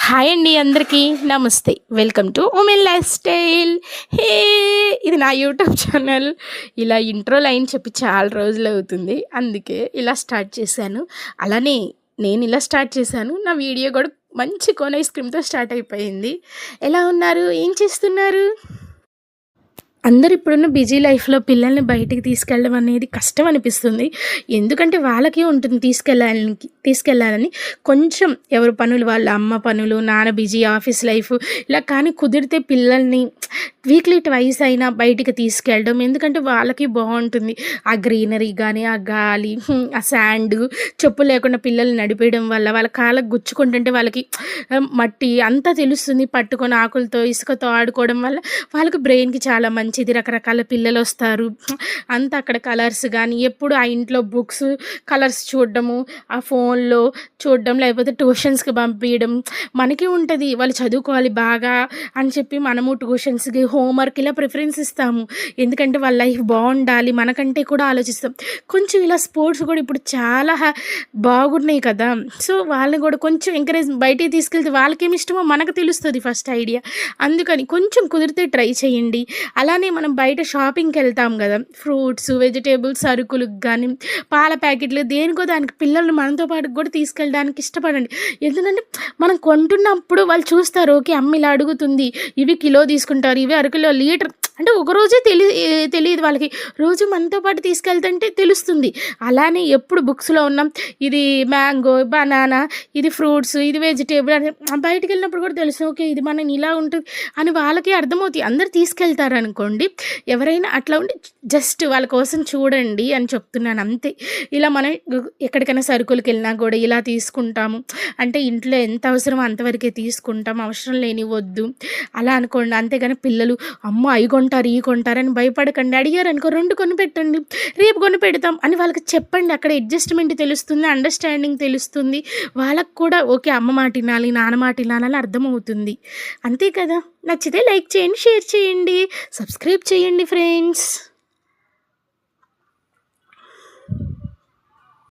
Hi అండి, అందరికీ నమస్తే. Welcome to women life style. Hey, ఇది నా యూట్యూబ్ ఛానల్. ఇలా ఇంట్రో లైన్ చెప్పి చాలా రోజులు అవుతుంది, అందుకే ఇలా స్టార్ట్ చేశాను. అలానే నేను ఇలా స్టార్ట్ చేశాను, నా వీడియో కూడా మంచి కోన్ ఐస్ క్రీమ్తో స్టార్ట్ అయిపోయింది. ఎలా ఉన్నారు, ఏం చేస్తున్నారు? అందరు ఇప్పుడున్న బిజీ లైఫ్లో పిల్లల్ని బయటికి తీసుకెళ్ళడం అనేది కష్టం అనిపిస్తుంది. ఎందుకంటే వాళ్ళకి ఉంటుంది తీసుకెళ్ళాలని కొంచెం ఎవరి పనులు, వాళ్ళ అమ్మ పనులు, నాన్న బిజీ ఆఫీస్ లైఫ్ ఇలా. కానీ కుదిరితే పిల్లల్ని వీక్లీ ట్వైస్ అయినా బయటికి తీసుకెళ్ళడం, ఎందుకంటే వాళ్ళకి బాగుంటుంది. ఆ గ్రీనరీ కానీ, ఆ గాలి, ఆ శాండ్, చెప్పు లేకుండా పిల్లల్ని నడిపేయడం వల్ల వాళ్ళ కాళ్ళకు గుచ్చుకుంటుంటే వాళ్ళకి మట్టి అంతా తెలుస్తుంది. పట్టుకొని ఆకులతో ఇసుకతో ఆడుకోవడం వల్ల వాళ్ళకి బ్రెయిన్కి చాలా మంచిది. రకరకాల పిల్లలు వస్తారు, అంతా అక్కడ కలర్స్ కానీ, ఎప్పుడు ఆ ఇంట్లో బుక్స్ కలర్స్ చూడడము, ఆ ఫోన్లో చూడడం, లేకపోతే ట్యూషన్స్కి పంపించడం. మనకి ఉంటుంది వాళ్ళు చదువుకోవాలి బాగా అని చెప్పి మనము ట్యూషన్స్కి, హోంవర్క్ ఇలా ప్రిఫరెన్స్ ఇస్తాము. ఎందుకంటే వాళ్ళ లైఫ్ బాగుండాలి మనకంటే కూడా ఆలోచిస్తాం. కొంచెం ఇలా స్పోర్ట్స్ కూడా ఇప్పుడు చాలా బాగున్నాయి కదా, సో వాళ్ళని కూడా కొంచెం ఎంకరేజ్, బయటికి తీసుకెళ్తే వాళ్ళకేమి ఇష్టమో మనకు తెలుస్తుంది ఫస్ట్ ఐడియా. అందుకని కొంచెం కుదిరితే ట్రై చేయండి. అలానే మనం బయట షాపింగ్కి వెళ్తాం కదా, ఫ్రూట్స్, వెజిటేబుల్స్, సరుకులకు కానీ, పాల ప్యాకెట్లు, దేనికో దానికి పిల్లల్ని మనతో పాటు కూడా తీసుకెళ్ళడానికి ఇష్టపడండి. ఎందుకంటే మనం కొంటున్నప్పుడు వాళ్ళు చూస్తారు, ఓకే అమ్మ ఇలా అడుగుతుంది, ఇవి కిలో తీసుకుంటారు, ఇవి అరకిలో, లీటర్ అంటే ఒకరోజే తెలియదు వాళ్ళకి, రోజు మనతో పాటు తీసుకెళ్తుంటే తెలుస్తుంది. అలానే ఎప్పుడు బుక్స్లో ఉన్నాం, ఇది మ్యాంగో, బనానా, ఇది ఫ్రూట్స్, ఇది వెజిటేబుల్ అని బయటికి వెళ్ళినప్పుడు కూడా తెలుసు, ఓకే ఇది మనం ఇలా ఉంటుంది అని వాళ్ళకి అర్థమవుతాయి. అందరు తీసుకెళ్తారు అనుకోండి, ఎవరైనా అట్లా ఉండి జస్ట్ వాళ్ళ కోసం చూడండి అని చెప్తున్నాను అంతే. ఇలా మనం ఎక్కడికైనా సరుకులకి వెళ్ళినా కూడా ఇలా తీసుకుంటాము, అంటే ఇంట్లో ఎంత అవసరమో అంతవరకే తీసుకుంటాం, అవసరం లేని వద్దు అలా అనుకోండి. అంతేగాని పిల్లలు అమ్మో అవి కొంటారు ఈ కొంటారని భయపడకండి. అడిగారు అనుకో, 2 కొని పెట్టండి, రేపు కొని పెడతాం అని వాళ్ళకి చెప్పండి. అక్కడ అడ్జస్ట్మెంట్ తెలుస్తుంది, అండర్స్టాండింగ్ తెలుస్తుంది. వాళ్ళకు కూడా ఓకే అమ్మ మాట వినాలి, నాన్న మాట వినాలని అర్థమవుతుంది. అంతే కదా. నచ్చితే లైక్ చేయండి, షేర్ చేయండి, సబ్స్క్రైబ్ చేయండి ఫ్రెండ్స్.